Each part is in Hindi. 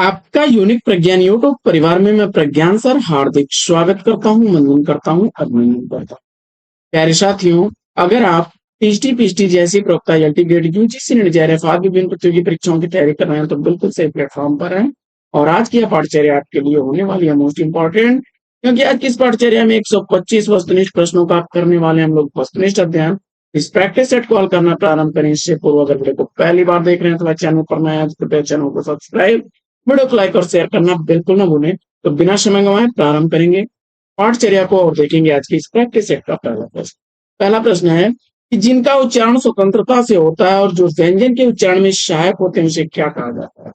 आपका यूनिक प्रज्ञान यूट्यूब परिवार में मैं प्रज्ञान सर हार्दिक स्वागत करता हूँ, वंदन करता हूँ, अभिनंदन करता हूँ। प्यारे साथियों, अगर आप टीएसटी पीएचडी जैसी प्रोक्ता ग्रेड यूजीसी नेट जेआरएफ आदि विभिन्न प्रतियोगी परीक्षाओं की तैयारी कर रहे हैं तो बिल्कुल सही प्लेटफॉर्म पर हैं। और आज की यह पाठचर्या आपके लिए होने वाली है मोस्ट इंपॉर्टेंट, क्योंकि आज की इस पाठचर्या में 125 वस्तुनिष्ठ प्रश्नों का करने वाले हम लोग वस्तुनिष्ठ अध्ययन। इस प्रैक्टिस सेट को हल करना प्रारंभ करें इससे पूर्व अगर वीडियो को पहली बार देख रहे हैं तो चैनल पर नया है तो कृपया चैनल को सब्सक्राइब, वीडियो को लाइक और शेयर करना बिल्कुल ना भूलें। तो बिना समय गंवाए प्रारंभ करेंगे पाठचर्या को और देखेंगे आज की इस प्रैक्टिस सेट का पहला प्रश्न। पहला प्रश्न है कि जिनका उच्चारण स्वतंत्रता से होता है और जो व्यंजन के उच्चारण में सहायक होते हैं उसे क्या कहा जाता है।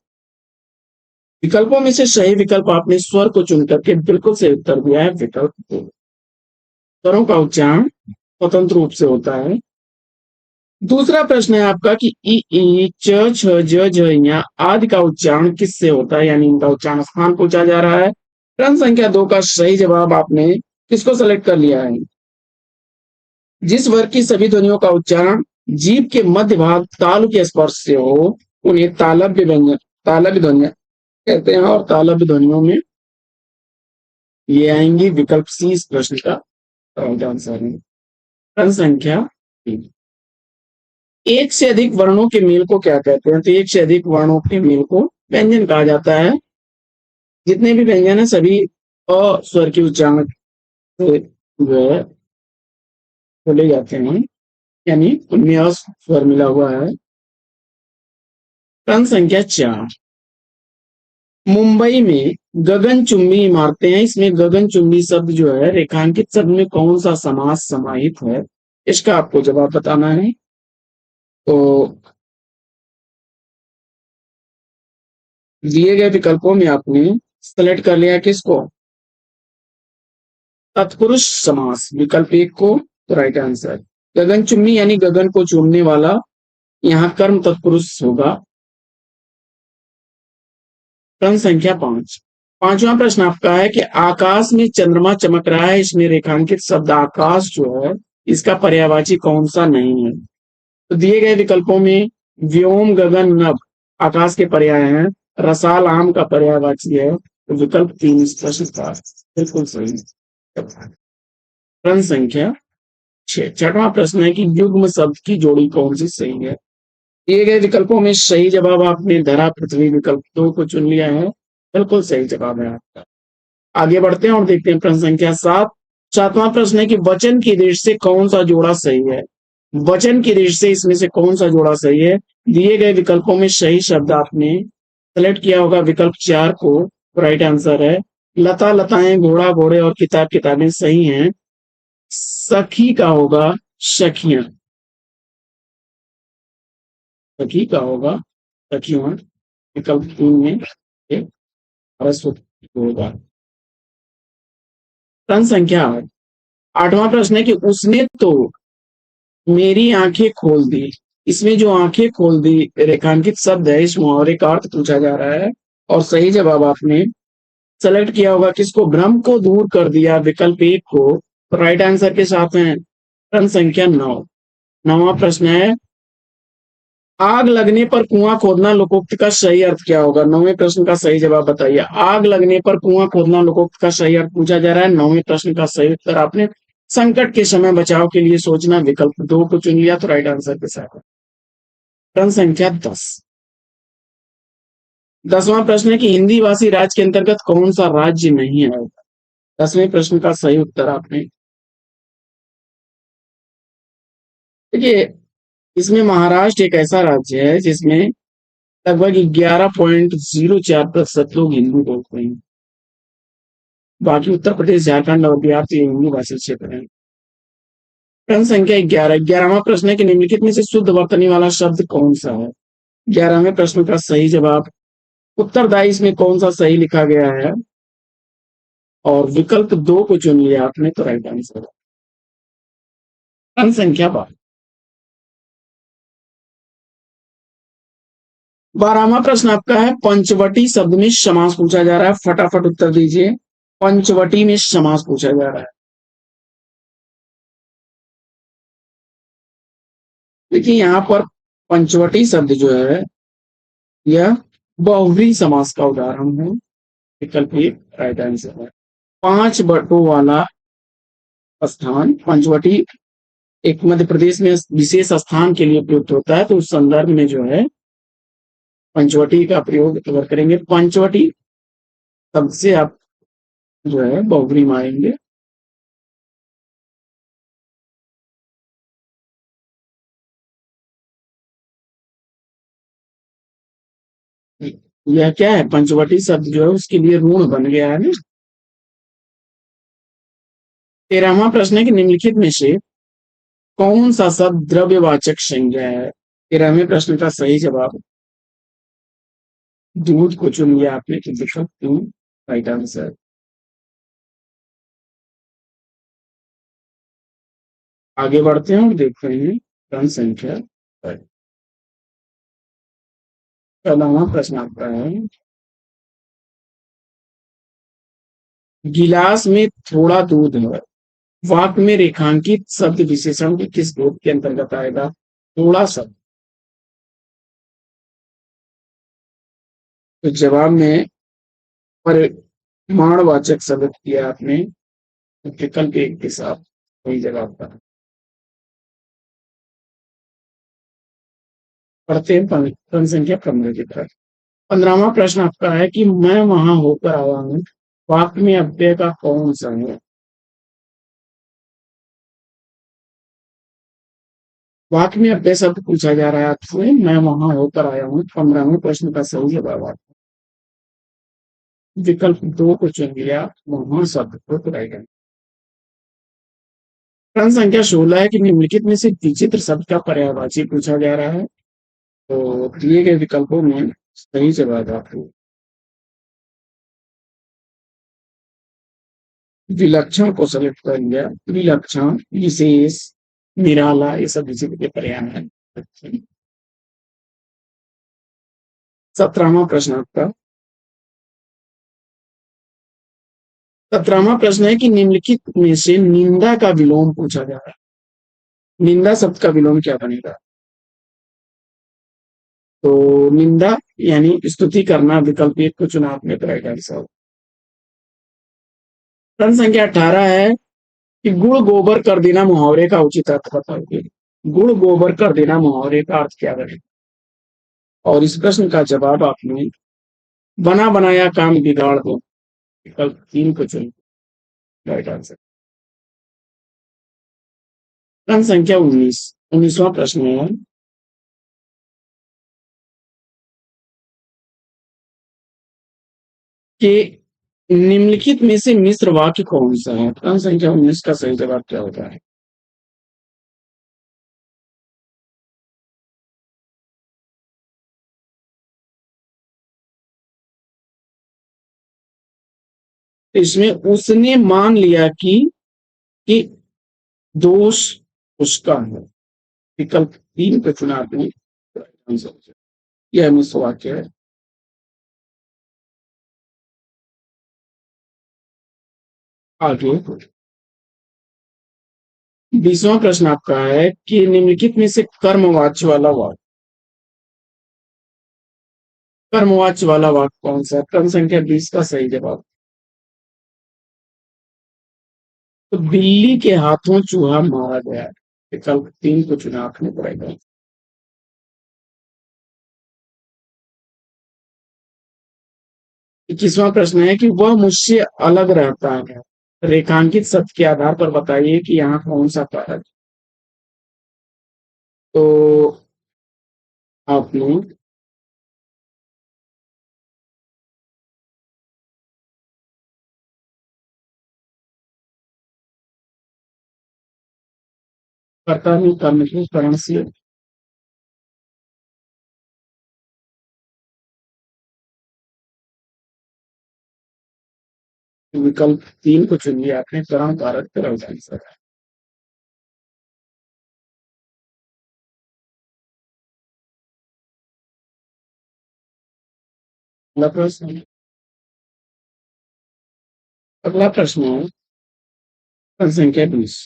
विकल्पों में से सही विकल्प आपने स्वर को चुन करके बिल्कुल सही उत्तर दिया है, विकल्प दो। स्वरों का उच्चारण स्वतंत्र रूप से होता है। दूसरा प्रश्न है आपका कि ई च छ ज झ ञ आदि का उच्चारण किससे होता है, यानी इनका उच्चारण स्थान पूछा जा रहा है। प्रश्न संख्या 2 का सही जवाब आपने किसको सेलेक्ट कर लिया है। जिस वर्ग की सभी ध्वनियों का उच्चारण जीभ के मध्य भाग तालु के स्पर्श से हो उन्हें तालव्य व्यंजन तालव्य ध्वनियां कहते हैं, और तालव्य ध्वनियों में ये आएंगी। विकल्प सी इस प्रश्न का राइट आंसर है। प्रश्न संख्या 3, एक से अधिक वर्णों के मेल को क्या कहते हैं। तो एक से अधिक वर्णों के मेल को व्यंजन कहा जाता है। जितने भी व्यंजन है सभी अ स्वर के उच्चारण से जो है बोले जाते हैं, यानी उनमें अ स्वर मिला हुआ है। प्रश्न संख्या 4, मुंबई में गगनचुंबी इमारतें हैं, इसमें गगनचुंबी शब्द जो है रेखांकित शब्द में कौन सा समास समाहित है, इसका आपको जवाब बताना है। तो दिए गए विकल्पों में आपने सेलेक्ट कर लिया किसको, तत्पुरुष समास, विकल्प 1 को। तो राइट आंसर गगनचुंबी यानी गगन को चूमने वाला, यहाँ कर्म तत्पुरुष होगा। प्रश्न संख्या 5, पांचवा प्रश्न आपका है कि आकाश में चंद्रमा चमक रहा है, इसमें रेखांकित शब्द आकाश जो है इसका पर्यायवाची कौन सा नहीं है। तो दिए गए विकल्पों में व्योम गगन नभ आकाश के पर्याय हैं, रसाल आम का पर्यायवाची है। तो विकल्प 3 इस प्रश्न का बिल्कुल सही। प्रश्न संख्या 6, छठवां प्रश्न है कि युग्म शब्द की जोड़ी कौन सी सही है। दिए गए विकल्पों में सही जवाब आपने धरा पृथ्वी विकल्प 2 को चुन लिया है, बिल्कुल सही जवाब है आपका। आगे बढ़ते हैं और देखते हैं प्रश्न संख्या 7, सातवां प्रश्न है कि वचन की दृष्टि से कौन सा जोड़ा सही है। वचन की दृष्टि से इसमें से कौन सा जोड़ा सही है। दिए गए विकल्पों में सही शब्द आपने सेलेक्ट किया होगा विकल्प 4 को। राइट आंसर है लता लताएं, घोड़ा घोड़े और किताब किताबें सही हैं। सखी का होगा सखियां, सखी का होगा सखियां, विकल्प 3 में सरस्वती होगा। प्रश्न संख्या 8, आठवां प्रश्न है कि उसने तो मेरी आंखें खोल दी, इसमें जो आंखें खोल दी रेखांकित शब्द है, इस मुहावरे का अर्थ पूछा जा रहा है। और सही जवाब आपने सेलेक्ट किया होगा किसको, भ्रम को दूर कर दिया, विकल्प 1 को। राइट आंसर के साथ है प्रश्न संख्या 9, नौवां प्रश्न है आग लगने पर कुआं खोदना लोकोक्त का सही अर्थ क्या होगा। नौवें प्रश्न का सही जवाब बताइए। आग लगने पर कुआं खोदना लोकोक्त का सही अर्थ पूछा जा रहा है। नौवें प्रश्न का सही उत्तर आपने संकट के समय बचाव के लिए सोचना, विकल्प 2 को चुन लिया। तो राइट आंसर के साथ प्रश्न संख्या 10, दसवां प्रश्न है कि हिंदी भाषी राज्य के अंतर्गत कौन सा राज्य नहीं आएगा। 10वें प्रश्न का सही उत्तर आपने देखिए, इसमें महाराष्ट्र एक ऐसा राज्य है जिसमें लगभग 11.04% लोग हिंदी बोलते हैं। बाकी उत्तर प्रदेश, झारखंड और बिहार तो हिंदी भाषी क्षेत्र है। प्रश्न संख्या 11, 11वां प्रश्न है कि निम्नलिखित में से शुद्ध वर्तनी वाला शब्द कौन सा है। 11वें प्रश्न का सही जवाब उत्तरदायी इसमें कौन सा सही लिखा गया है, और विकल्प 2 को चुन लिया आपने। तो राइट आंसर है प्रश्न संख्या 12, 12वां प्रश्न आपका है पंचवटी शब्द में समास पूछा जा रहा है। फटाफट उत्तर दीजिए, पंचवटी में समास पूछा जा रहा है। देखिए यहाँ पर पंचवटी शब्द जो है यह बहुव्रीहि समास का उदाहरण है। विकल्प एक राइट आंसर है। पांच बटों वाला स्थान पंचवटी एक मध्य प्रदेश में विशेष स्थान के लिए प्रयुक्त होता है, तो उस संदर्भ में जो है पंचवटी का प्रयोग अगर करेंगे पंचवटी शब्द से आप जो है बहुव्रीहि मानेंगे। यह क्या है, पंचवटी शब्द जो है उसके लिए ऋण बन गया है ना। 13वां प्रश्न है कि निम्नलिखित में से कौन सा शब्द द्रव्यवाचक संज्ञा है। 13वें प्रश्न का सही जवाब दूध को चुन लिया आपने, तो विकल्प टू राइट आंसर। आगे बढ़ते हैं और देखते हैं क्रम संख्या। पहला प्रश्न आपका है, गिलास में थोड़ा दूध है, वाक्य में रेखांकित शब्द विशेषण के किस ग्रुप के अंतर्गत आएगा। थोड़ा शब्द, तो जवाब में परिमाणवाचक शब्द किया आपने, तो विकल्प एक के साथ वही जवाब था। पढ़ते हैं क्रम संख्या 15 की तरफ। 15वां प्रश्न आपका है कि मैं वहां होकर आया हूँ, वाक्य में अव्यय का कौन सा है। वाक्य में अव्यय शब्द पूछा जा रहा है आपसे, मैं वहां होकर आया हूँ। 15वें प्रश्न का सही जवाब आपका विकल्प दो को चुन लिया, वहां शब्द को राइट आंसर। प्रश्न संख्या 16 है कि निम्नलिखित में से विचित्र शब्द का पर्यायवाची पूछा जा रहा है, तो दिए गए विकल्पों में सही जवाब आपको विलक्षण को सेलेक्ट कर लिया। विलक्षण, विशेष, निराला, ये सब विचित्र के पर्याय हैं। 17वां प्रश्न आपका। 17वां प्रश्न है कि निम्नलिखित में से निंदा का विलोम पूछा जा रहा है, निंदा शब्द का विलोम क्या बनेगा। तो निंदा यानी स्तुति करना, विकल्प एक को चुना आपने, तो राइट आंसर। प्रश्न संख्या 18 है कि गुड़ गोबर कर देना मुहावरे का उचित अर्थ बताइए। गुड़ गोबर कर देना मुहावरे का अर्थ क्या बनेगा, और इस प्रश्न का जवाब आपने बना बनाया काम बिगाड़ दो, विकल्प तीन को चुन, राइट आंसर। प्रश्न संख्या 19, 19वां प्रश्न है कि निम्नलिखित में से मिश्र वाक्य कौन सा है। प्रश्न संख्या 19 का सही जवाब क्या होता है। इसमें उसने मान लिया कि दोष उसका है, विकल्प तीन को चुना आपने, राइट आंसर। यह मिश्र वाक्य है। आगे 20वां प्रश्न आपका है कि निम्नलिखित में से कर्मवाच्य वाला वाक्य, कर्मवाच्य वाला वाक्य कौन सा है। क्रम संख्या 20 का सही जवाब, तो बिल्ली के हाथों चूहा मारा गया है, विकल्प तीन को चुना आपने, पड़ेगा। 21वां प्रश्न है कि वह मुझसे अलग रहता है, रेखांकित शब्द के आधार पर बताइए कि यहाँ कौन सा कारक। तो आपने कर्ता में कर्म के कारण से विकल्प तीन को चुन लिया आपने, कर्म कारक का राइट आंसर है। अगला प्रश्न, अगला प्रश्न है प्रश्न संख्या 20,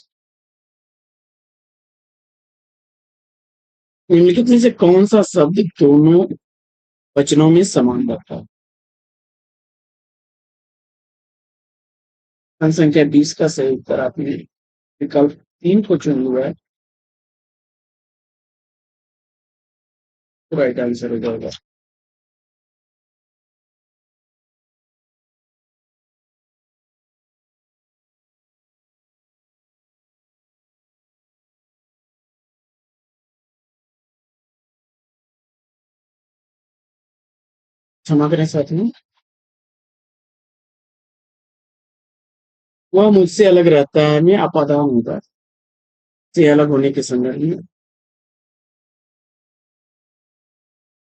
निम्नलिखित में से कौन सा शब्द दोनों वचनों में समान रहता है। खंड संख्या 20 का सही उत्तर आपने विकल्प 3 को चुन लिया है, तो राइट आंसर हो जाएगा। क्षमा करें साथियों, वह मुझसे अलग रहता है, मैं अपादान होता है, से अलग होने के संदर्भ में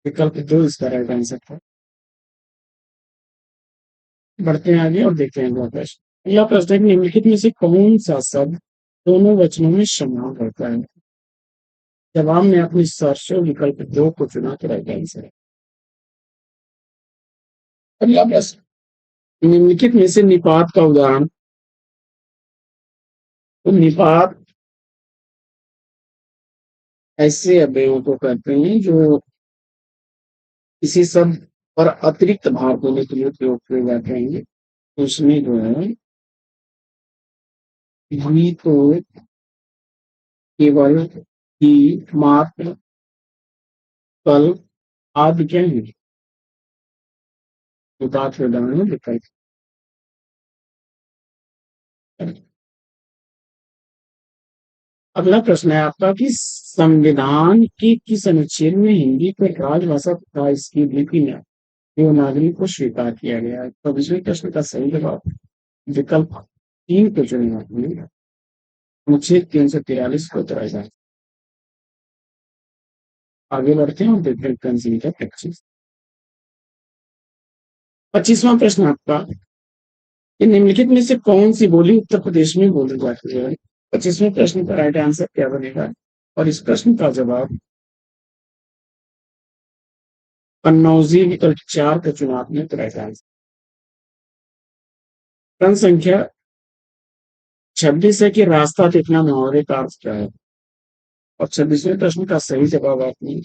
विकल्प 2 इसका राइट आंसर था। बढ़ते हैं आगे और देखते हैं अगला प्रश्न। अगला प्रश्न है कि निम्नलिखित में से कौन सा शब्द दोनों वचनों में समान रहता है? जवाब में अपनी सरसों विकल्प 2 को चुना तो राइट आंसर है। अगला प्रश्न, निम्नलिखित में से निपात का उदाहरण। तो निपात ऐसे अवयवों को कहते हैं जो किसी शब्द पर अतिरिक्त भार देने के लिए उपयोग किए जाते हैं। तो उसमें जो है भी तो केवल ही मात्र कल आदि क्या है निपात के उदाहरण विकल्प। अगला प्रश्न है आपका कि संविधान के किस अनुच्छेद में हिंदी को राजभाषा तथा इसकी लिपि में देवनागरी को स्वीकार किया गया है? तो दूसरे प्रश्न का सही जवाब विकल्प 3 को चुनेगा, अनुच्छेद 343 को उतरा जाए। आगे बढ़ते हैं और देखते हैं प्रश्न संख्या 25। 25वां प्रश्न आपका कि निम्नलिखित में से कौन सी बोली उत्तर प्रदेश में बोली जाती है? 25वें प्रश्न का राइट आंसर क्या बनेगा? और इस प्रश्न का जवाब कन्नौजी विकल्प 4 का चुनाव में राइट आंसर। प्रश्न संख्या 26 है कि रास्ता देखना मुहावरे का अर्थ क्या है? और 26वें प्रश्न का सही जवाब आपने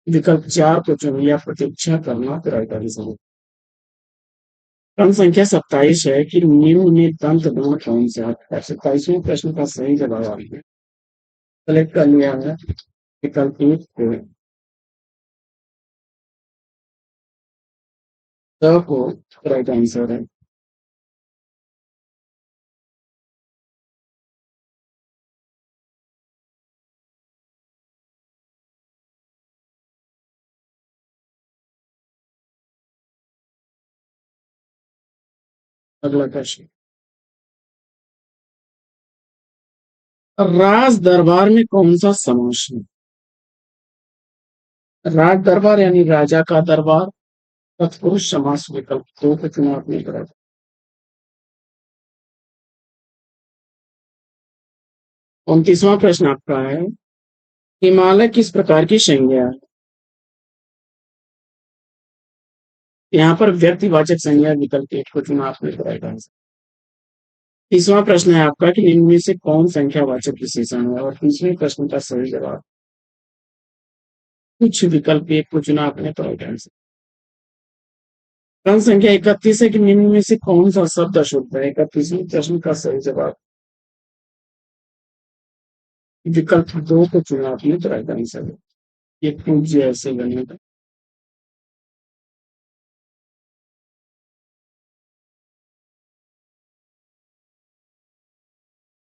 विकल्प 4 को चुन लिया, प्रतीक्षा करना तो राइट आंसर है। प्रश्न संख्या 27 है कि निम्न में दंत गुण कौन सा है? 27वें प्रश्न का सही जवाब आपने सेलेक्ट कर लिया है, विकल्प 1 को को राइट आंसर है। अगला प्रश्न, राज दरबार में कौन सा समास है? राज दरबार यानी राजा का दरबार, तत्पुरुष समास विकल्प 2 का चुनाव नहीं करा। 29वां प्रश्न आपका है, हिमालय किस प्रकार की संज्ञा है? यहाँ पर व्यक्तिवाचक संज्ञा विकल्प 1 को चुना आपने राइट आंसर। 30वां प्रश्न है आपका कि निम्न में से कौन संख्यावाचक विशेषण है? और 30वें प्रश्न का सही जवाब कुछ विकल्प 1 को चुना आपने तो राइट आंसर। प्रश्न संख्या 31 है कि निम्न में से कौन सा शब्द अशुद्ध है? 31वें प्रश्न का सही जवाब विकल्प 2 को चुना आपने तो राइट आंसर है। ये पूज्य ऐसे बनेगा।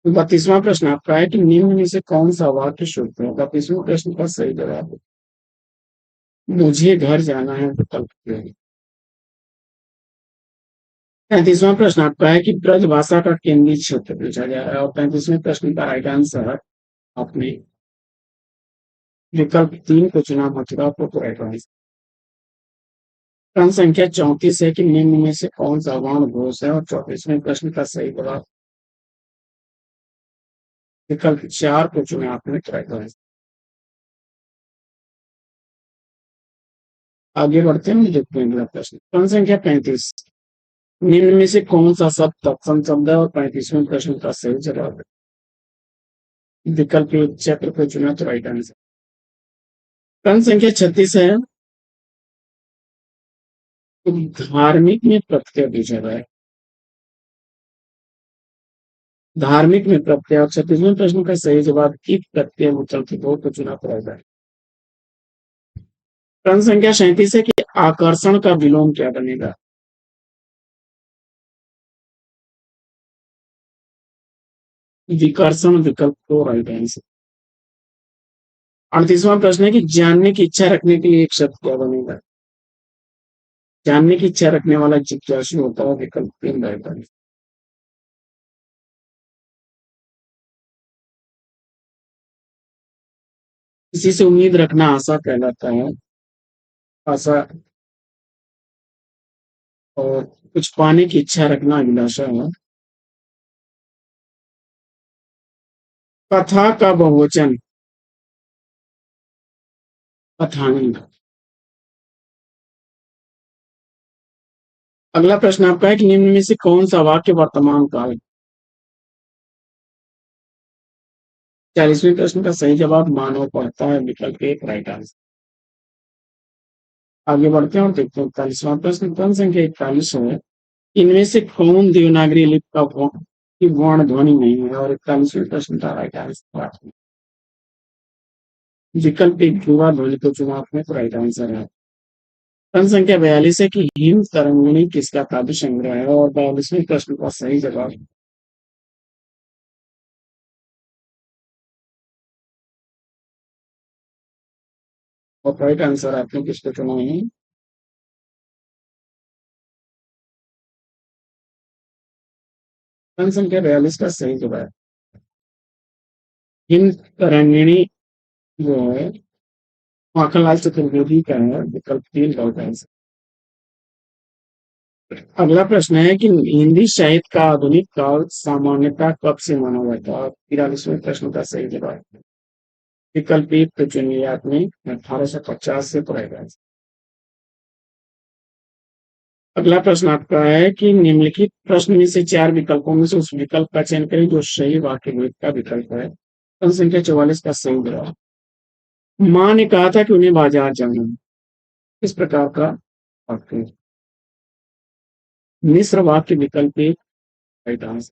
32वां प्रश्न आपका है कि निम्न में से कौन सा वाक्य शुद्ध है? 32वें प्रश्न का सही जवाब मुझे घर जाना है विकल्प 2। 35वां प्रश्न आपका है कि ब्रज भाषा का केंद्रीय क्षेत्र पूछा गया है, और 35वें प्रश्न का राइट आंसर आपने विकल्प 3 को चुना, मथुरा को राइट आंसर। प्रश्न संख्या 34 है कि निम्न में से कौन सा वर्ण घोष है? और 34वें प्रश्न का सही जवाब विकल्प 4 को चुना आपने राइट आंसर। आगे बढ़ते हैं, देखते हैं अगला प्रश्न। प्रश्न संख्या 35, निम्न में से कौन सा शब्द तत्सम शब्द है? और 35वें प्रश्न का सही जवाब है विकल्प चक्र को चुना तो राइट आंसर। प्रश्न संख्या 36 है तो धार्मिक में प्रत्यय पूछा गया है। धार्मिक में प्रत्यय और 36वें प्रश्न का सही जवाब ईप प्रत्यय विकल्प दो को चुना पड़ेगा। प्रश्न संख्या 37 है कि आकर्षण का विलोम क्या बनेगा। विकर्षण विकल्प दो राइट आंसर। 38वां प्रश्न है कि जानने की इच्छा रखने के लिए एक शब्द क्या बनेगा। जानने की इच्छा रखने वाला जिज्ञासु होता है, विकल्प तीन राइट आंसर। किसी से उम्मीद रखना आशा कहलाता है। आशा और कुछ पाने की इच्छा रखना अभिलाषा है। कथा का बहुवचन कथानी। अगला प्रश्न आपका है कि निम्न में से कौन सा वाक्य वर्तमान काल। 40वें प्रश्न का सही जवाब मानव पढ़ता है, विकल्प एक राइट आंसर। आगे बढ़ते हैं और देखते हैं 41वां प्रश्न। प्रश्न संख्या 41 है, इनमें से कौन देवनागरी लिपि का की वर्ण ध्वनि नहीं है, और 41वें प्रश्न का राइट आंसर विकल्प एक युवा ध्वनि को चुना आपने, तो राइट आंसर है। प्रश्न संख्या 42 है कि हिम तरंगिणी किसका काव्य संग्रह है, और 42वें प्रश्न का सही जवाब और राइट आंसर आपने किसको चुना है। प्रश्न संख्या 42 का सही जवाब हिम तरंगिणी जो है माखनलाल चतुर्वेदी का है, विकल्प तीन राइट आंसर। अगला प्रश्न है कि हिंदी साहित्य का आधुनिक काल सामान्यतः कब से माना जाता है, और 43वें प्रश्न का सही जवाब विकल्प एक तो चुनिए आपने 1850 से पढ़ेगा। अगला प्रश्न आपका है कि निम्नलिखित प्रश्न में से चार विकल्पों में से उस विकल्प का चयन करें जो सही वाक्य भेद का विकल्प है। प्रश्न संख्या 44 का सही जवाब माँ ने कहा था कि उन्हें बाजार जाना है, इस प्रकार का वाक्य मिश्र वाक्य विकल्प एक राइट आंसर।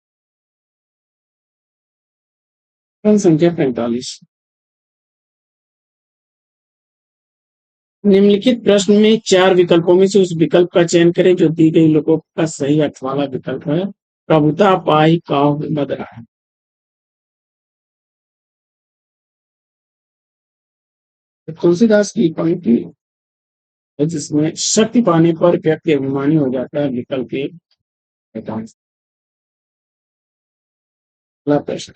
प्रश्न संख्या 45 निम्नलिखित प्रश्न में चार विकल्पों में से उस विकल्प का चयन करें जो दी गई लोगों का सही अर्थ वाला विकल्प है। प्रभुता पाई काव मदरा है। तुलसीदास की पंक्ति है जिसमें शक्ति पाने पर व्यक्ति अभिमानी हो जाता है, विकल्प एक राइट आंसर। अगला प्रश्न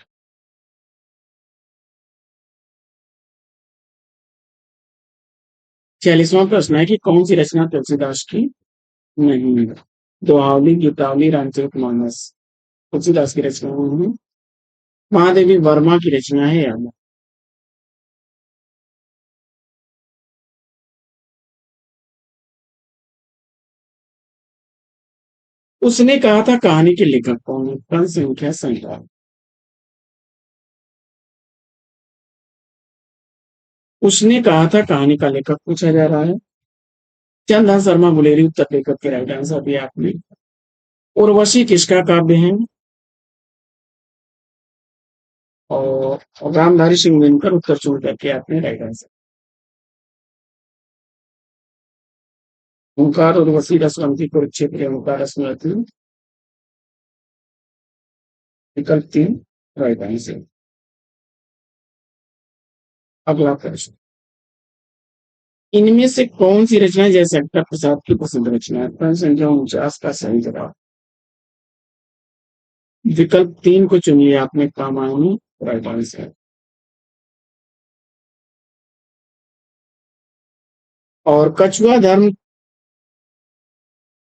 46वां प्रश्न है कि कौन सी रचना तुलसीदास की नहीं है। दोहावली, गीतावली, रामचरितमानस तुलसीदास की रचना नहीं है। महादेवी वर्मा की रचना है या नहीं? उसने कहा था कहानी के लेखक कौन है। प्रश्न संख्या 47 उसने कहा था कहानी का लेखक पूछा जा रहा है। चंदा शर्मा गुलेरी उत्तर लेखक के राइट आंसर दिया आपने। उर्वशी किसका काव्य है, और रामधारी सिंह दिनकर उत्तर चुन करके आपने राइट आंसर। ओंकार उर्वशी रसवंती कुरुक्षेत्र ओंकार स्मृति, विकल्प तीन राइट आंसर। अगला प्रश्न इनमें से कौन सी रचना जयशंकर प्रसाद की पसंद रचना है। प्रश्न संख्या 49 का सही जवाब विकल्प तीन को चुनिए आपने, कामायनी राइट आंसर। और कछुआ धर्म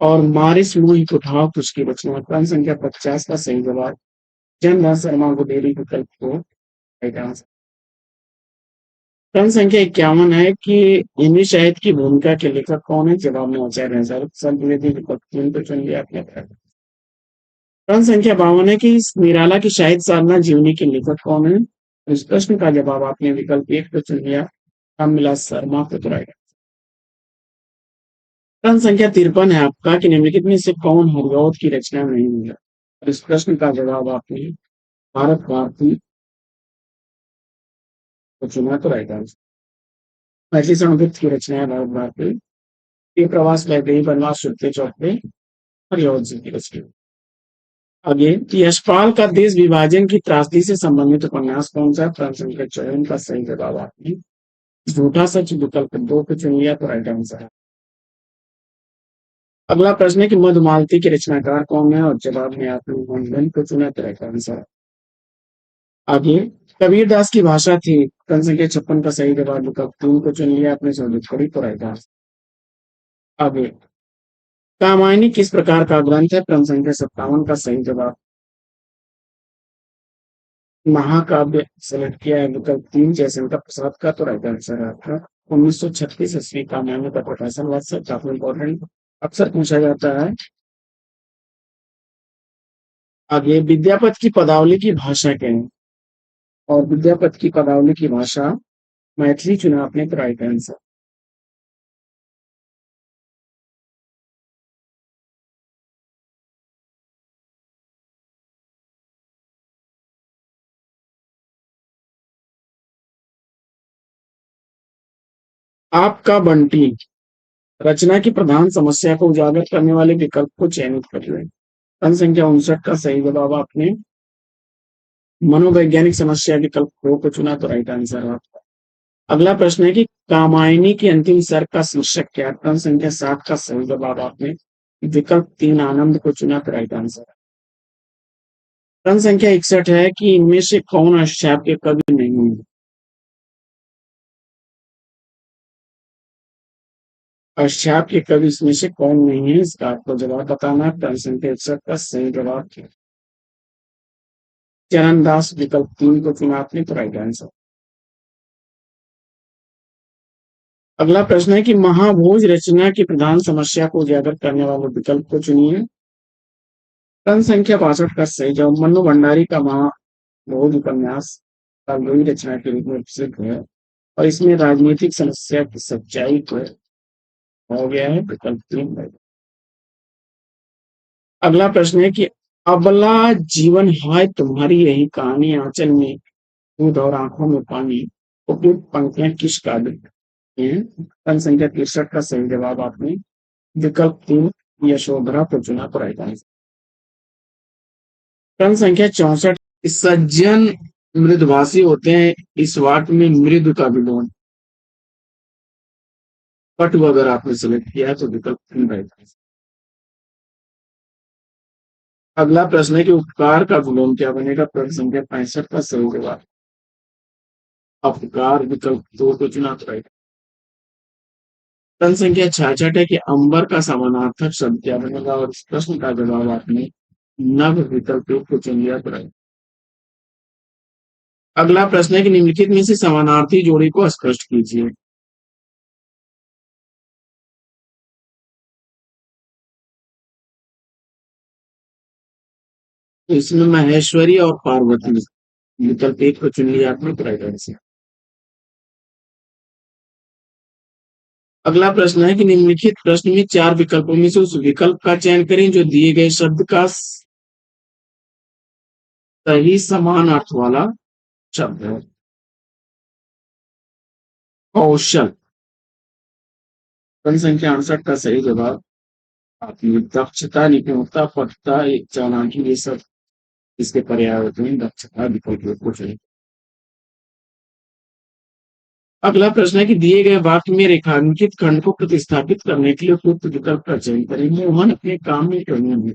और मारिस मुंह उठाओ उसकी रचना। प्रश्न संख्या 50 का सही जवाब जयनाथ शर्मा गुलेरी, विकल्प को राइट आंसर। प्रश्न संख्या 51 है कि हिंदी साहित्य की भूमिका के लेखक कौन है। जवाब में आचार्य हैं सर द्विवेदी, विकल्प तीन को चुन लिया आपने। प्रश्न संख्या 52 है कि इस निराला की साहित्य साधना जीवनी के लेखक कौन है। इस प्रश्न का जवाब आपने विकल्प एक को चुन लिया, रामविलास शर्मा को। तो राइट प्रश्न संख्या 53 है आपका कि निम्नलिखित में से कौन हरिऔध की रचना नहीं है। और इस प्रश्न का जवाब आपने भारत भारती को चुना तो राइट आंसर। मैथिली संस्कृत की रचना है भारत भारती। ये प्रवास लाइब्रेरी बनवास चुपते चौपते हरिऔध जी की रचना। आगे यशपाल का देश विभाजन की त्रासदी से संबंधित उपन्यास कौन सा है। प्रश्न संख्या 54 का सही जवाब आपने झूठा सच विकल्प 2 को चुन लिया तो राइट आंसर है। अगला प्रश्न है कि मधुमालती के रचनाकार कौन है और जवाब में आपने मनगढ़ को चुना तो राइट आंसर है। आगे कबीरदास की भाषा थी। प्रश्न संख्या 56 का सही जवाब विकल्प 3 को चुन लिया आपने सोनितपुरी तो राइट आंसर। आगे रामायणी किस प्रकार का ग्रंथ है। प्रश्न संख्या 57 का सही जवाब महाकाव्य सेलेक्ट किया है विकल्प 3 जयशंकर प्रसाद का तो राइट आंसर है आपका। 1936 ईस्वी का मान्य का प्रकाशन वर्ष काफी इंपॉर्टेंट अक्सर पूछा जाता है। आगे विद्यापति की पदावली की भाषा क्या है। और विद्यापति की पदावली की भाषा मैथिली चुना आपने तो राइट आंसर। आपका बंटी रचना की प्रधान समस्या को उजागर करने वाले विकल्प को चयनित कर लें। प्रश्न संख्या 59 का सही जवाब आपने मनोवैज्ञानिक समस्या विकल्प 2 को चुना तो राइट आंसर है आपका। अगला प्रश्न है कि कामायनी की अंतिम सर्ग का शीर्षक क्या है। प्रश्न संख्या 7 का सही जवाब आपने विकल्प 3 आनंद को चुना तो राइट आंसर है। प्रश्न संख्या 61 है कि इनमें से कौन अष्टाध्यायी के कवि नहीं है। अष्टाध्यायी के कवि इसमें से कौन नहीं है इसका आपको जवाब बताना है। प्रश्न संख्या 61 का सही जवाब चरणदास विकल्प 3 को चुना आपने तो राइट आंसर। अगला प्रश्न है कि महाभोज रचना की प्रधान समस्या को उजागर करने वाले विकल्प को चुनिए। प्रश्न संख्या 62 का सही जवाब मनु भंडारी का महाभोज उपन्यास काव्य रचना के रूप में प्रसिद्ध है और इसमें राजनीतिक समस्या की सच्चाई को हो गया है विकल्प 3। अगला प्रश्न है कि अबला जीवन है तुम्हारी यही कहानी आंचल में दूध और आंखों में पानी उपयुक्त पंक्तियां किस काव्य की हैं। प्रश्न संख्या 63 का सही जवाब आपने विकल्प 3 यशोधरा को चुना तो राइट आंसर। प्रश्न संख्या 64 सज्जन मृदभाषी होते हैं इस वाक्य में मृद का विलोम पटु अगर आपने सेलेक्ट किया है तो विकल्प 3 राइट आंसर। अगला प्रश्न है कि उपकार का विलोम क्या बनेगा। प्रश्न संख्या 65 का सही जवाब अपकार विकल्प 2 को चुना तो राइट। प्रश्न संख्या 66 है कि अंबर का समानार्थक शब्द क्या बनेगा और इस प्रश्न का जवाब आपने नभ विकल्प 1 को चुन लिया तो राइट। अगला प्रश्न है कि निम्नलिखित में से समानार्थी जोड़ी को स्पष्ट कीजिए। तो इसमें महेश्वरी और पार्वती विकल्प 1 को चुन लिया आपने तो राइट आंसर। अगला प्रश्न है कि निम्नलिखित प्रश्न में 4 विकल्पों में से उस विकल्प का चयन करें जो दिए गए शब्द का सही समान अर्थ वाला शब्द है। कौशल प्रश्न संख्या 68 का सही जवाब आपने दक्षता निपुणता पटुता चालाकी ये सब इसके पर्याय होते हैं दक्षता विकल्प को चुनें। अगला प्रश्न है कि दिए गए वाक्य में रेखांकित खंड को प्रतिस्थापित करने के लिए उपयुक्त विकल्प का चयन करें। मोहन अपने काम में टर्निंग है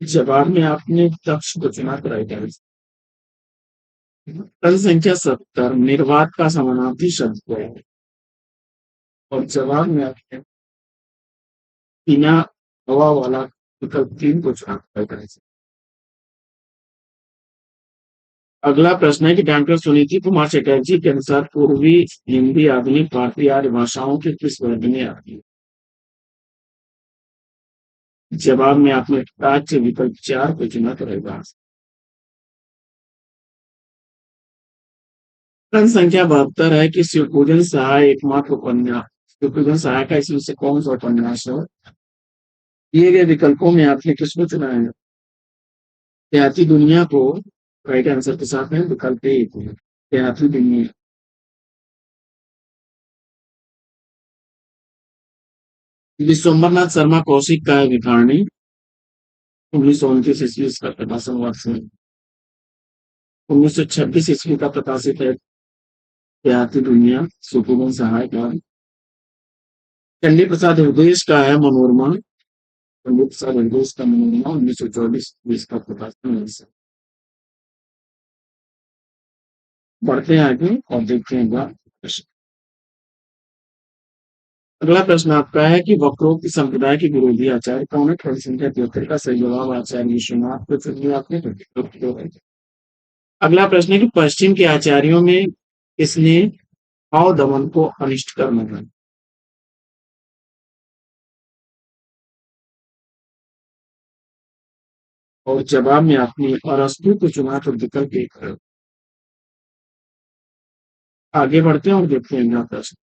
जवाब में आपने दक्ष को चुना तो राइट आंसर। प्रश्न संख्या 70 निर्वात का समानार्थी शब्द क्या है और जवाब में आपने बिना हवा वाला विकल्प 3 को चुना तो राइट आंसर। अगला प्रश्न है कि डॉक्टर सुनीति कुमार चटर्जी के अनुसार पूर्वी हिंदी आधुनिक भारतीय आर्य भाषाओं के किस वर्ग में आती है। जवाब में आपने प्राच्य विकल्प 4 को चुना तो रहेगा। प्रश्न संख्या 72 है कि शिवपूजन सहाय एकमात्र उपन्यास, शिवपूजन सहाय का इसमें से कौन सा उपन्यास है? दिए गए विकल्पों में आपने किसको चुना है? देहाती दुनिया को राइट आंसर के साथ है विकल्प ए देहाती दुनिया। विश्वम्बरनाथ शर्मा कौशिक का है भिखारणी, 1929 ईस्वी इसका प्रकाशन वर्ष है। 1926 ईस्वी का प्रकाशित है देहाती दुनिया सुकुमन सहाय का। चंडी प्रसाद हृदय का है मनोरमा, चंडी प्रसाद हृदय का मनोरमा 1924 इसका प्रकाशन वर्ष है। बढ़ते हैं आगे और देखते हैं अगला प्रश्न। अगला प्रश्न आपका है कि वक्रोक्त संप्रदाय के विरोधी आचार्य कौन है? प्रश्न संख्या 73 का सही जवाब आचार्य विश्वनाथ को चुनिए आपने तो। अगला प्रश्न है कि पश्चिम के आचार्यों में किसने भाव दमन को अनिष्ट करना है? और जवाब में आपने अरस्तु को चुना तो विकल्प एक है। आगे बढ़ते हैं और देखते हैं अगला प्रश्न।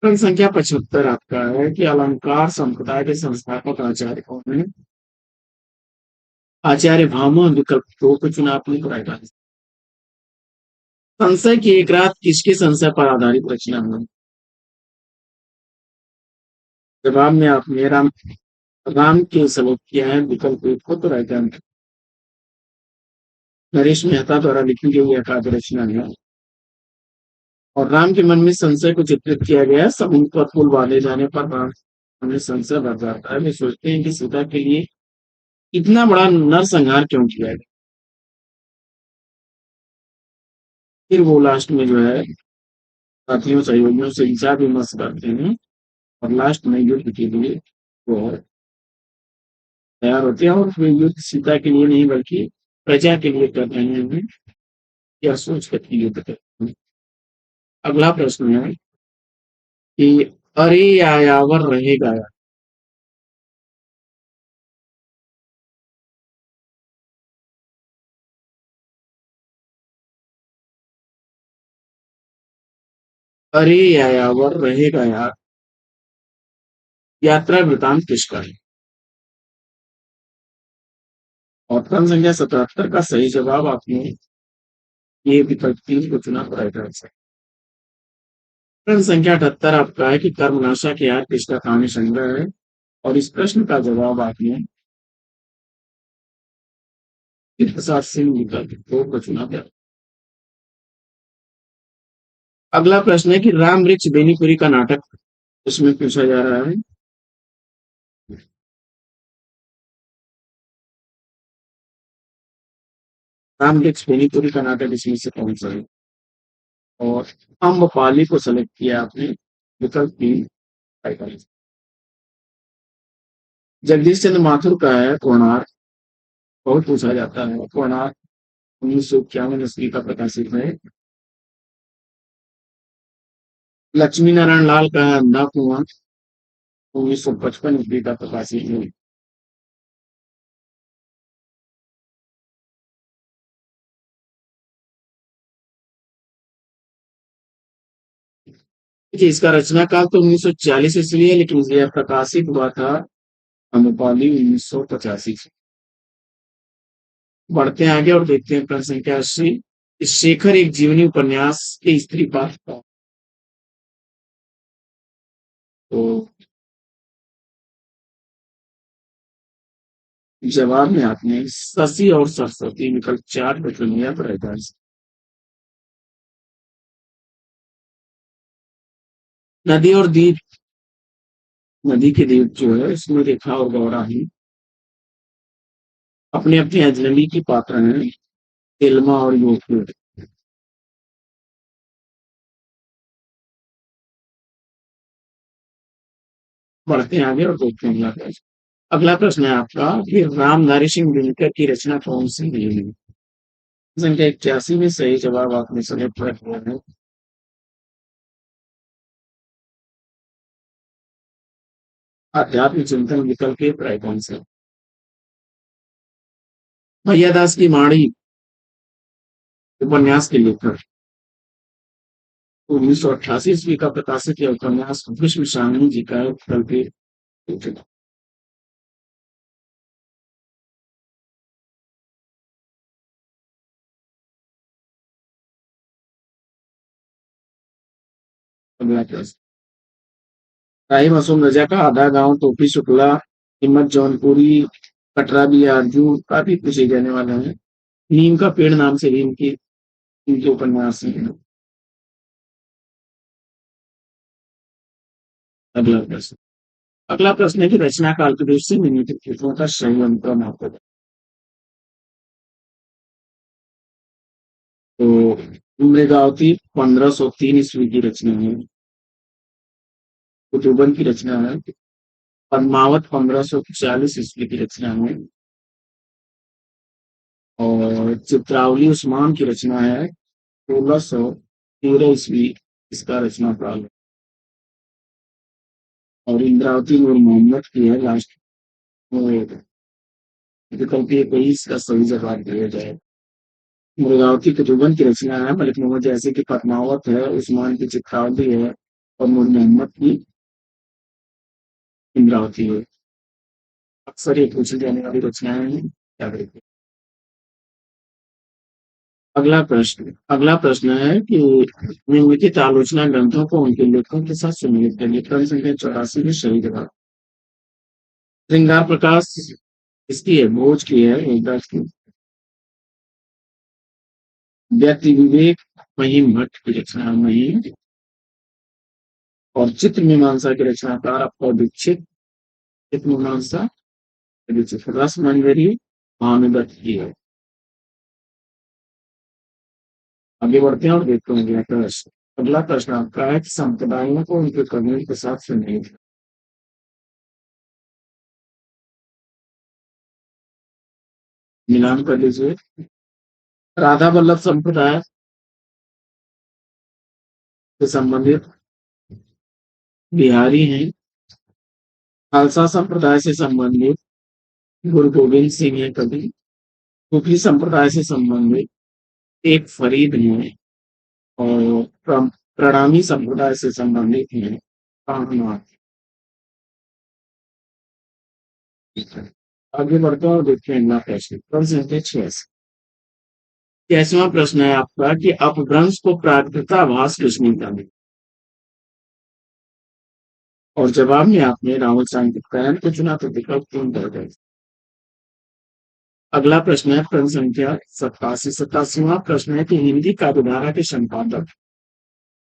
प्रश्न संख्या 75 आपका है कि अलंकार संप्रदाय के संस्थापक आचार्य कौन है? आचार्य भामह, विकल्प दो को चुना आपने तो राइट आंसर। संशय की एक रात किसके संशय पर आधारित रचना है? जवाब में आपने राम राम के सेलेक्ट किया है विकल्प एक को तो राइट आंसर। नरेश मेहता द्वारा लिखी गई यह काव्य रचना है और राम के मन में संशय को चित्रित किया गया है। समुद्र पर पुल बांधे जाने पर राम हमें संशय भर जाता है, वे सोचते हैं कि सीता के लिए इतना बड़ा नरसंहार क्यों किया गया। फिर वो लास्ट में जो है साथियों सहयोगियों से विचार विमर्श करते हैं और लास्ट में युद्ध के लिए वो तैयार होते हैं और वे युद्ध सीता के लिए नहीं बल्कि प्रजा के लिए कर रहे हैं, यह सोच कर युद्ध करते हैं। अगला प्रश्न है कि अरे यायावर रहेगा। अरे यायावर रहेगा यार यात्रा वृतांत किसका है? और प्रश्न संख्या 77 का सही जवाब आपने ये विकल्प 3 को चुना तो राइट आंसर। प्रश्न संख्या 78 आपका है कि कर्मनाशा के यार किसका कहानी संग्रह है? और इस प्रश्न का जवाब आपने प्रसाद सिंह विकल्प 2 को चुना था। अगला प्रश्न है कि राम वृक्ष बेनीपुरी का नाटक उसमें पूछा जा रहा है। राम वृक्ष बेनीपुरी का नाटक इसमें से कौन सा है? और अम्बपाली को सेलेक्ट किया आपने विकल्प 3 राइट आंसर। जगदीश चंद्र माथुर का है कोणार्क, बहुत पूछा जाता है। कोणार्क 1951 ईस्वी का प्रकाशित है। लक्ष्मी नारायण लाल का है अंधा कुआं, 1955 ईस्वी का प्रकाशित है। देखिए इसका रचना काल तो 1940 ईस्वी है लेकिन यह प्रकाशित हुआ था अम्रपाली 1985 से। बढ़ते हैं आगे और देखते हैं प्रश्न संख्या 80। शेखर एक जीवनी उपन्यास के स्त्री पात्र का तो जवाब में आपने शशि और सरस्वती विकल्प 4 को चुन लिया तो रहता है। नदी और दीप, नदी के दीप जो है उसमें रेखा और गौरा ही अपने अपने अजनबी की पात्र हैं तिलमा और योग। बढ़ते हैं आगे और देखते हैं अगला प्रश्न। अगला प्रश्न है आपका कि राम नारी सिंह दिनकर की रचना कौन सी है? संख्या 81 में सही जवाब आपने सेलेक्ट किया है आध्यात्मिक चिंतन विकल्प के राइट आंसर। भैया दास की माड़ी उपन्यास के लेखक 1988 ईस्वी का प्रकाशित यह उपन्यास भीष्म शांडिल्य जी का कल के। अगला प्रश्न, राही मासूम रजा का आधा गांव टोपी शुक्ला हिम्मत जौनपुरी कटरा भी आरजू काफी पूछे जाने वाले हैं। नीम का पेड़ नाम से भी इनके उपन्यास हैं। अगला प्रश्न, अगला प्रश्न है कि रचना काल के दृष्टि से निम्नलिखित कृतियों का सही अनुक्रम आपको बताओ। तो मृगावती 1503 ईस्वी की रचना है। कुतुबन की रचना है। पद्मावत 1540 ईस्वी की रचना है। और चित्रावली उस्मान की रचना है। 1613 ईस्वी इसका रचना काल है। और इंद्रावती नूर मोहम्मद की है लास्ट में। विकल्प ये कोई इसका सही जवाब दिया जाए। मुर्गावती कुतुबन की रचना है। मलिक मोहम्मद जैसे की पद्मावत है। उस्मान की चित्रावली है। और नूर मोहम्मद की इंद्रावती है। अक्सर ये पूछी जाने वाली रचनाएं हैं। क्या करेंगे। अगला प्रश्न है कि निम्नलिखित आलोचना ग्रंथों को उनके लेखकों के साथ सम्मिलित करिए। क्रम संख्या 84 में सही जवाब। श्रृंगार प्रकाश इसकी है, भोज की है, रोहिदास की। व्यक्ति विवेक महिम भट्ट की रचना है, महिम। और चित्र मीमांसा के रचनाकार अप्पा दीक्षित। चित्र मीमांसा दीक्षित। रस मंजरी भानुदत्त की है। आगे बढ़ते हैं और देखते हैं अगला प्रश्न। अगला प्रश्न आपका है कि संप्रदायों को उनके कवियों के साथ सम्मिलित। मिलान कर लीजिए। राधा वल्लभ संप्रदाय से संबंधित बिहारी हैं। खालसा संप्रदाय से संबंधित गुरु गोविंद सिंह है कवि। सूफी संप्रदाय से संबंधित एक फरीद हैं। और प्रणामी संप्रदाय से संबंधित हैं कामनाथ। आगे बढ़ते हैं और देखते हैं अगला प्रश्न। प्रश्न संख्या 86। 86वां प्रश्न है आपका कि अपभ्रंश को प्राकृताभास किसने कहा। और जवाब में आपने राहुल सांकृत्यायन को चुना तो विकल्प तीन कर गए। अगला प्रश्न है प्रश्न संख्या 87। 87वां प्रश्न है कि हिंदी काव्यधारा के संपादक।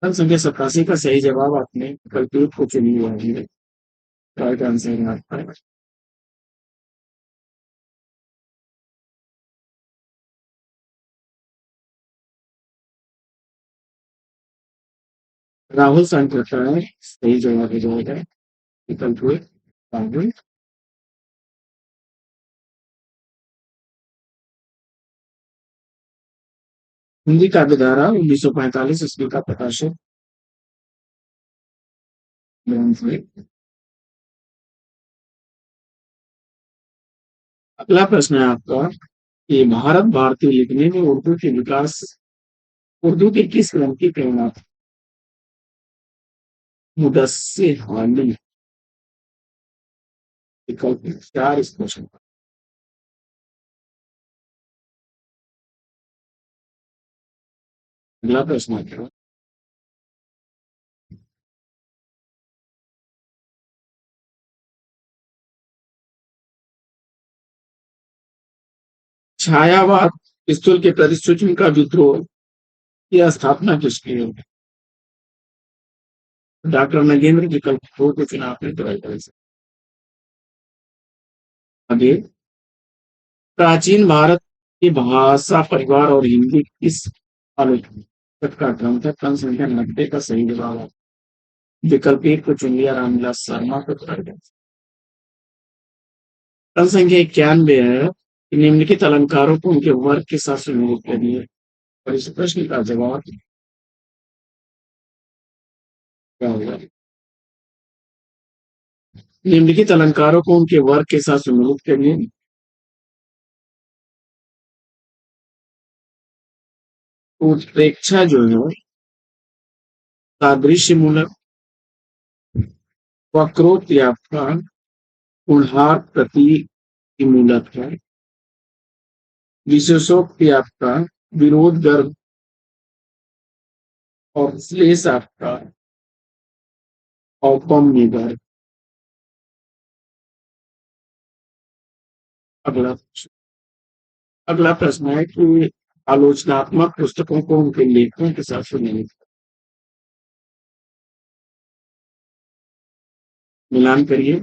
प्रश्न संख्या 87 का सही जवाब आपने विकल्प एक को चुनी हुआ है। राइट आंसर है आपका राहुल सांकृत्यायन सही जवाब है जो है विकल्प एक राहुल। हिंदी काव्यधारा 1945 ईस्वी का प्रकाशन। अगला प्रश्न है आपका कि भारत भारती लिखने में उर्दू के विकास उर्दू के किस क्रम की प्रेरणा थी। मुदस्सिर वाली विकल्प चार इस क्वेश्चन का। अगला प्रश्न है छायावाद पिस्तूल के प्रति सूचना का विद्रोह की स्थापना किसकी है। डॉक्टर नगेंद्र विकल्प दो को चुनाव में कराई। आगे प्राचीन भारत की भाषा परिवार और हिंदी किस आलोचक का क्रम था। क्रम संख्या 90 का सही जवाब है। विकल्प एक को चुन लिया रामविलास शर्मा को कराई। क्रम संख्या 91 है कि निम्नलिखित अलंकारों को उनके वर्ग के साथ सुनियोजित करिए। और इस प्रश्न का जवाब क्या होगा। निम्नलिखित अलंकारों को उनके वर्ग के साथ सुनियोजित करिए। उत्प्रेक्षा जो है सादृश्य मूलक, वक्रोक्ति आपका गुणहार प्रतिमूलक है। विशेषोक्ति आपका विरोध गर्भ और श्लेष आपका औपम्य गर्भ। अगला अगला प्रश्न है कि आलोचनात्मक पुस्तकों को उनके लेखकों के साथ सुनिए, मिलान करिए।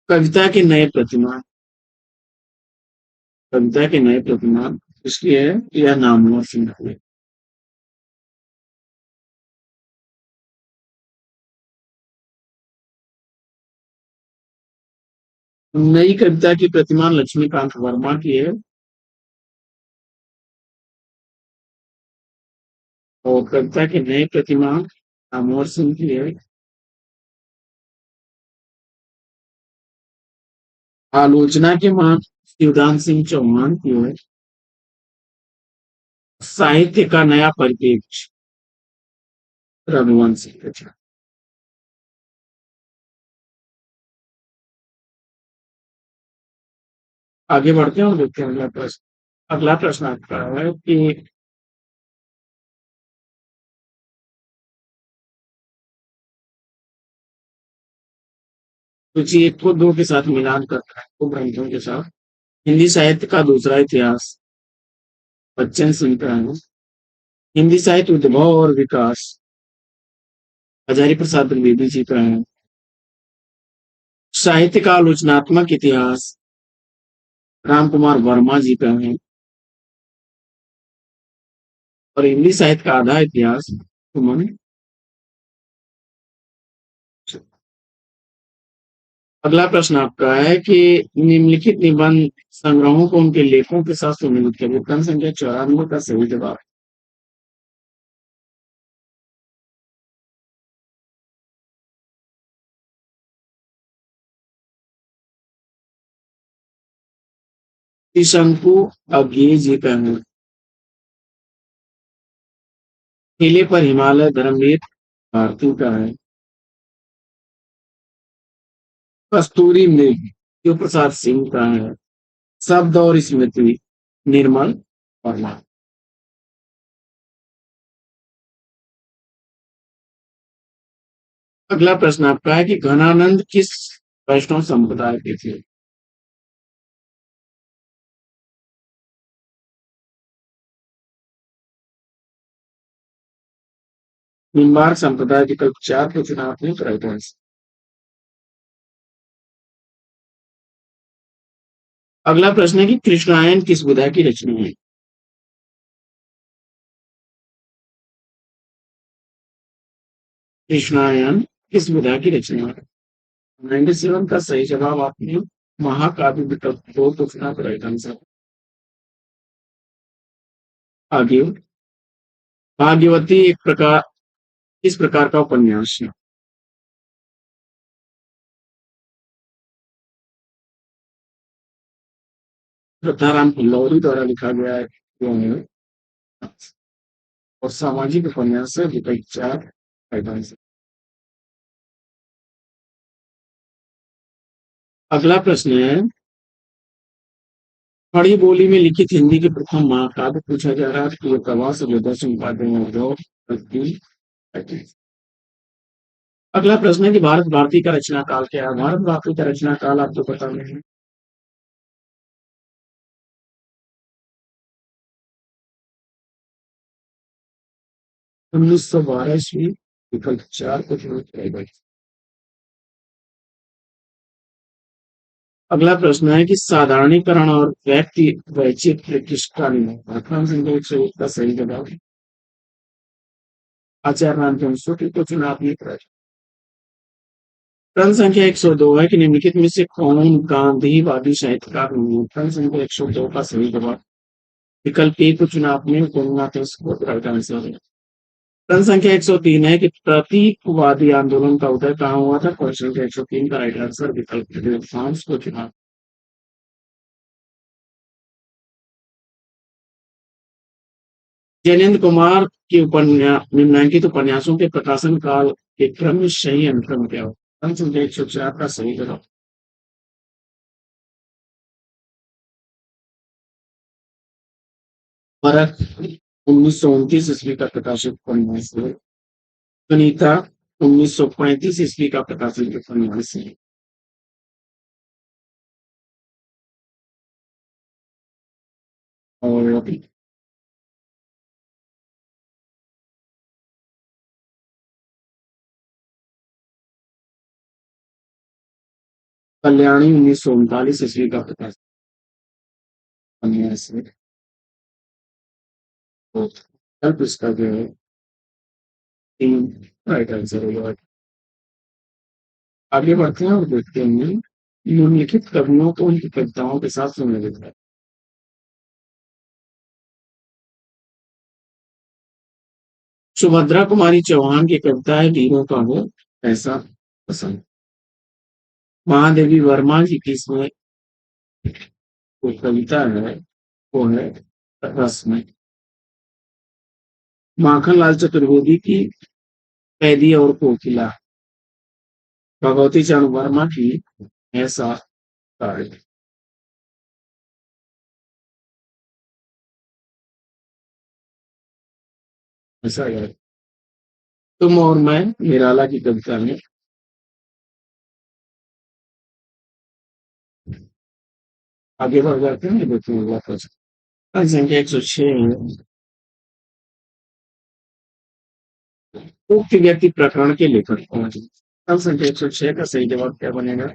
कविता के नए प्रतिमान, कविता के नए प्रतिमान इसलिए है यह नामवर सिंह है। नई कविता की प्रतिमान लक्ष्मीकांत वर्मा की है और कविता के नए प्रतिमान नामवर सिंह की है। आलोचना के मान शिवदान सिंह चौहान की है। साहित्य का नया परिपेक्ष रघुवंश सिंह की। आगे बढ़ते हैं और देखते हैं अगला प्रश्न। अगला प्रश्न आपका है कि सूची एक को दो के साथ मिलान करता है दो ग्रंथों के साथ। हिंदी साहित्य का दूसरा इतिहास बच्चन सिंह का है। हिंदी साहित्य उद्भव और विकास हजारी प्रसाद द्विवेदी जी का है। साहित्य का आलोचनात्मक इतिहास राम कुमार वर्मा जी का है। और हिंदी साहित्य का आधा इतिहास सुमन। अगला प्रश्न आपका है कि निम्नलिखित निबंध संग्रहों को उनके लेखों के साथ सुमेलित करिए। प्रश्न संख्या 94 का सही जवाब त्रिशंकु अज्ञेय जी का है। किले पर हिमालय धर्मवीर भारती का है। कस्तूरी मृग शिव प्रसाद सिंह का है। शब्द और स्मृति निर्मल वर्मा। अगला प्रश्न आपका है कि घनानंद किस वैष्णव संप्रदाय के थे। निम्बार्क संप्रदाय विकल्प 4 को चुना आपने तो राइट आंसर। अगला प्रश्न है कि कृष्णायन किस विधा की रचना है। कृष्णायन किस विधा की रचना है। 97 का सही जवाब आपने महाकाव्य विकल्प 2 को चुना तो राइट आंसर। आगे भाग्यवती एक प्रकार किस प्रकार का उपन्यास है। श्रद्धाराम किल्लौरी द्वारा लिखा गया है और सामाजिक उपन्यास है विकल्प 4 राइट आंसर। अगला प्रश्न है खड़ी बोली में लिखित हिंदी के प्रथम महाकाव्य पूछा जा रहा है कि ये प्रवास अयोध्या संपादन उद्योग अगला प्रश्न है कि भारत भारती का रचना काल क्या है। भारत भारती का रचना काल आपको पता नहीं है। 1912 ईस्वी विकल्प 4 को चुना जाएगा। अगला प्रश्न है कि साधारणीकरण और व्यक्ति वैचित्र किसका नियम है। प्रथम संख्या 101 का सही जवाब आचार्य रामचंद्र शुक्ल को चुना आपने। प्रश्न संख्या 102 है कि निम्नलिखित में से कौन गांधीवादी साहित्यकार नहीं है। प्रश्न संख्या 102 का सही जवाब विकल्प ए को चुना आपने गोलनाथ राइट आंसर है। प्रश्न संख्या 103 है कि प्रतीकवादी आंदोलन का उदय कहाँ हुआ था। क्वेश्चन संख्या 103 का राइट आंसर विकल्प फ्रांस को चुना। जयनेन्द्र कुमार के निम्नलिखित उपन्यासों के प्रकाशन काल के क्रम में सही अनुक्रम क्या हो? आंसर 104 का सही जवाब। परख 1929 ईस्वी का प्रकाशित उपन्यास है। सुनीता 1935 ईस्वी का प्रकाशित उपन्यास है। और कल्याणी 1939 ईस्वी का प्रकाशित उपन्यास है। तो हेल्प इसका जो है तीन राइट आंसर होगा। आगे बढ़ते हैं और देखते हैं निम्नलिखित कवियों को उनकी कविताओं के साथ संबंधित है। सुभद्रा कुमारी चौहान की कविता है वीरों का हो ऐसा पसंद। महादेवी वर्मा जी की इसमें जो कविता है वो है रस्म। माखनलाल चतुर्वेदी की कैदी और कोकिला। भगवती चरण वर्मा की ऐसा कार्य। ऐसा है तुम और मैं निराला की कविता में। आगे बढ़ जाते हैं देखते हैं वापस। संख्या 106 उक्त व्यक्ति प्रकरण के लेखक कौन है? संख्या 106 का सही जवाब क्या बनेगा?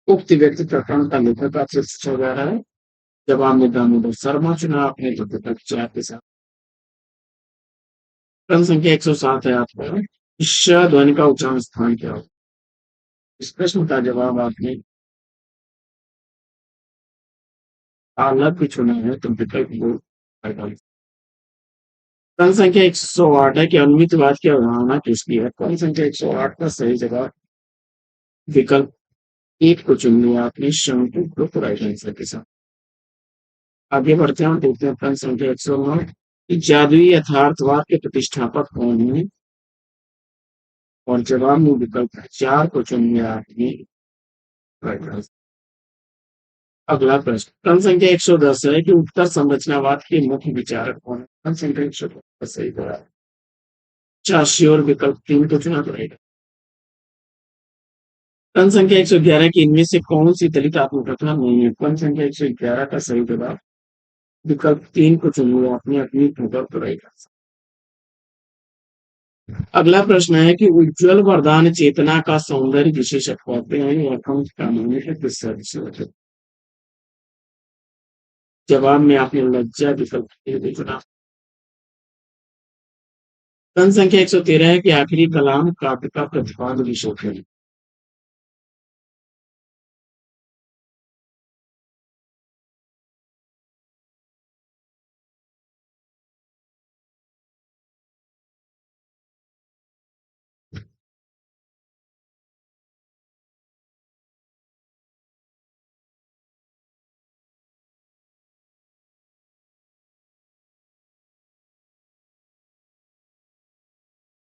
उक्त व्यक्ति प्रकरण का लेखक आपसे पूछा जा रहा है। जवाब में दामोदर शर्मा चुना आपने तो तक 4 के साथ। प्रश्न संख्या 107 है आपका। श ध्वनि का उच्चारण स्थान क्या हो? इस प्रश्न का जवाब आपने अलग भी चुना है तो विकल्प दो। प्रश्न संख्या 108 है कि अनुमितवाद की अवधारणा किसकी है? प्रश्न संख्या 108 का सही जवाब विकल्प एक को चुन लिया आपने शंकु ग्रुप राइट आंसर के साथ। आगे बढ़ते हैं और देखते हैं प्रश्न संख्या 109 कि जादुई यथार्थवाद के प्रतिष्ठापक कौन है? और जवाब में विकल्प 4 को चुन लिया आपने राइट आंसर। अगला प्रश्न प्रश्न संख्या 110 है कि उत्तर संरचनावाद के मुख्य विचारक कौन है? प्रश्न संख्या 110 का सही जवाब चाशी और विकल्प 3 को चुना पड़ेगा। प्रश्न संख्या 111 की इनमें से कौन सी दलित आत्मकथा नहीं है? प्रश्न संख्या 111 का सही जवाब विकल्प 3 को चुन लिया आपने अपनी होगा तो राइट आंसर। अगला प्रश्न है कि उज्जवल वरदान चेतना का सौंदर्य विशेषक कहते हैं यह कौन सा कानूनी है किस से? जवाब में आपने लज्जा विकल्प चुना। प्रश्न संख्या 113 है कि आखिरी कलाम काव्य का प्रतिपाद्य विषय है।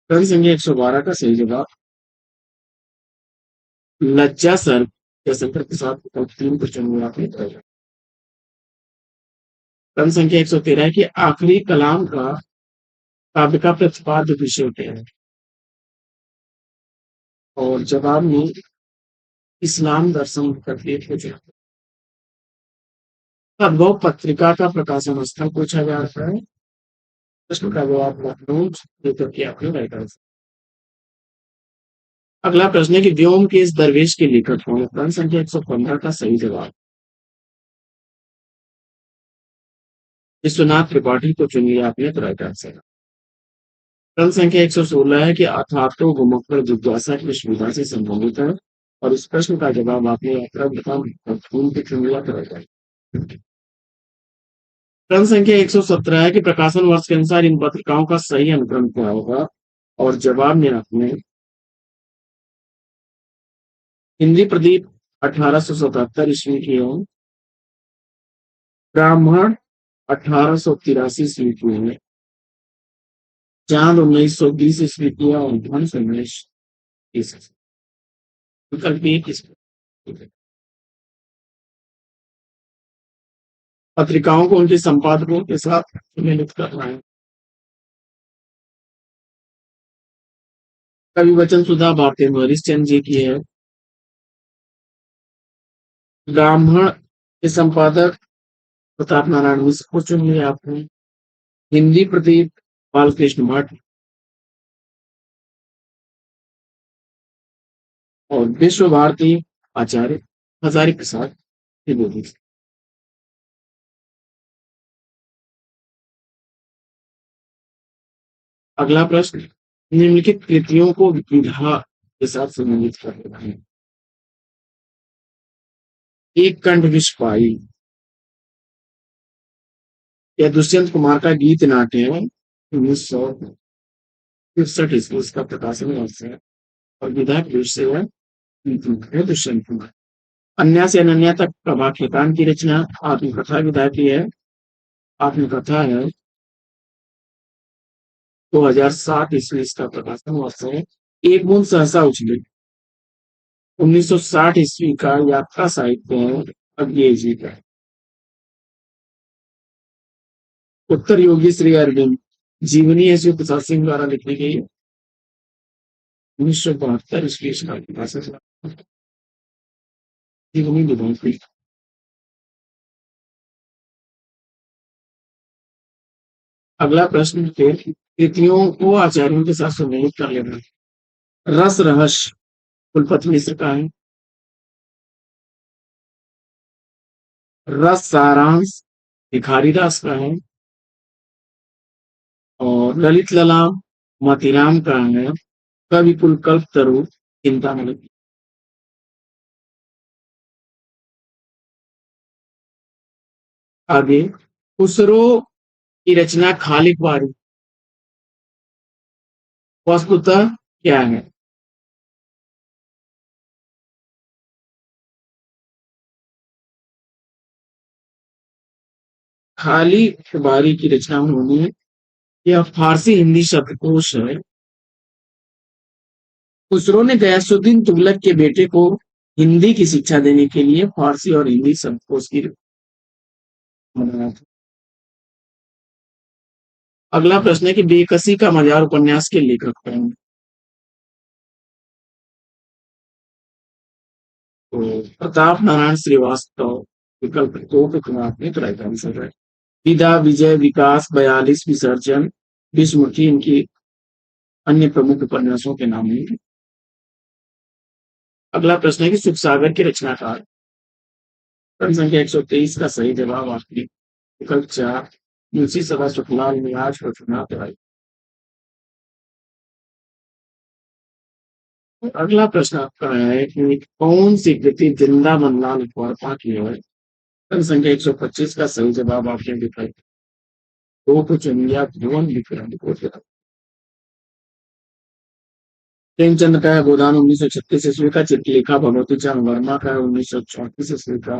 प्रश्न संख्या 112 का सही जवाब लज्जा सर जयशंकर प्रसाद विकल्प 3 को चुन लिया आपने। प्रश्न संख्या 113 है कि आखिरी कलाम का काव्य का प्रतिपाद्य विषय क्या है? और जवाब में इस्लाम दर्शन करके पूछा। अनुभव पत्रिका का प्रकाशन स्थल पूछा जा रहा है। प्रश्न का जवाब लखनऊ लेकर के आपने राइट आंसर। अगला प्रश्न है कि व्योमकेश दरवेश के लेखक कौन है? प्रश्न संख्या 115 का सही जवाब विश्वनाथ त्रिपाठी को चुन लिया आपने तो राइट आंसर। प्रश्न संख्या 116 है कि अथातो गुमक्कड़ जिज्ञासा की सुविधा से संबंधित है और इस प्रश्न का जवाब आपने यात्रा बताओ खून के चुन लिया तो राइट आंसर। प्रश्न संख्या 117 है कि प्रकाशन वर्ष के अनुसार इन पत्रिकाओं का सही अनुक्रम क्या होगा? और जवाब में आपने हिंदी प्रदीप 1877 ईस्वी की है। ब्राह्मण 1883 ईस्वी की है। चांद 1920 ईस्वी किया और ध्वंस 1930। विकल्प ए किस पत्रिकाओं को उनके संपादकों के साथ सम्मिलित करना है? कवि वचन सुधा भारती में हरिश्चंद्र जी की है। ब्राह्मण के संपादक प्रताप नारायण मिश्र को चुन लिया आपने। हिंदी प्रदीप बालकृष्ण भट्ट और विश्व भारती आचार्य हजारी प्रसाद त्रिवेदी। अगला प्रश्न, निम्नलिखित कृतियों को विधा के साथ संबंधित करना है। एक कंठ विस्फाई, यह दुष्यंत कुमार का गीत नाट्य है, 1963 ईस्वी इसका प्रकाशन वर्ष है और विधा के रूप से है दुष्यंत कुमार। अन्या से अनन्या तक प्रभा खेतान की रचना आत्मकथा विधा की है। आत्मकथा है 2007 ईस्वी इसका प्रकाशन वर्ष है। एक बूंद सहसा उछली 1960 ईस्वी का यात्रा साहित्य है अज्ञेय जी का। उत्तर योगी श्री अरविंद जीवनी है शिव प्रसाद सिंह द्वारा लिखी गई है, 1972 ईस्वी इसका प्रकाशन हुआ। जीवनी विधा की। अगला प्रश्न फिर कृतियों को आचार्यों के साथ सम्मिलित कर लेना। रस रहस्य कुलपति मिश्र का है। रस सारांश भिखारी दास का है और ललित ललाम मोतीराम का है। कवि कुल कल्प तरु चिंतामणि। आगे खुसरो की रचना खालिक वारी वस्तुतः क्या है? खाली बारी की रचना उन्होंने, यह फारसी हिंदी शब्दकोश है। खुसरो ने गयासुद्दीन तुगलक के बेटे को हिंदी की शिक्षा देने के लिए फारसी और हिंदी शब्दकोश की बनाया था। अगला प्रश्न है कि बेकसी का मजार उपन्यास के लेखक कौन हैं? तो प्रताप नारायण श्रीवास्तव। विकल्प दो के चुनाव आपने तो राइट आंसर है। विदा विजय विकास 42 विसर्जन विश्वमुखी इनकी अन्य प्रमुख उपन्यासों के नाम हैं। अगला प्रश्न है कि सुख सागर के रचनाकार। प्रश्न संख्या 123 का सही जवाब आपकी विकल्प 4 मुंशी सभा सुखलाल निराज को चुना था। अगला प्रश्न आपका है कि कौन सी कृति वृंदावन लाल वर्मा की है? प्रश्न संख्या 125 का सही जवाब आपने विकल्प दो को चुन लिया, भुवन विक्रम को चुना। प्रेमचंद का है गोदान 1936 ईस्वी का। चित्रलेखा भगवती चंद वर्मा का है 1934 ईस्वी का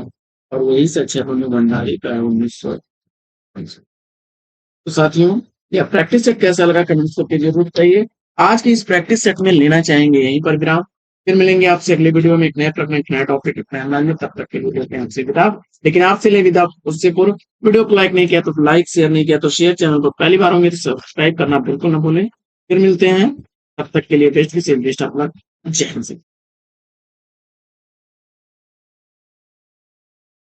और वही से अक्षय भंडारी का है 1900। तो साथियों, यह प्रैक्टिस सेट कैसा लगा कमेंट्स करके जरूर बताइए। आज के इस प्रैक्टिस सेट में लेना चाहेंगे यहीं पर विराम। फिर मिलेंगे आपसे अगले वीडियो में एक नए प्रश्न एक नया टॉपिक एक नया अंदाज में। तब तक के लिए लेते हैं आपसे विदा। लेकिन आपसे ले विदा उससे पूर्व वीडियो को लाइक नहीं किया तो लाइक, शेयर नहीं किया तो शेयर, चैनल को पहली बार होंगे तो सब्सक्राइब करना बिल्कुल ना भूलें। फिर मिलते हैं, तब तक के लिए बेस्ट ऑफ लक। जय हिंद।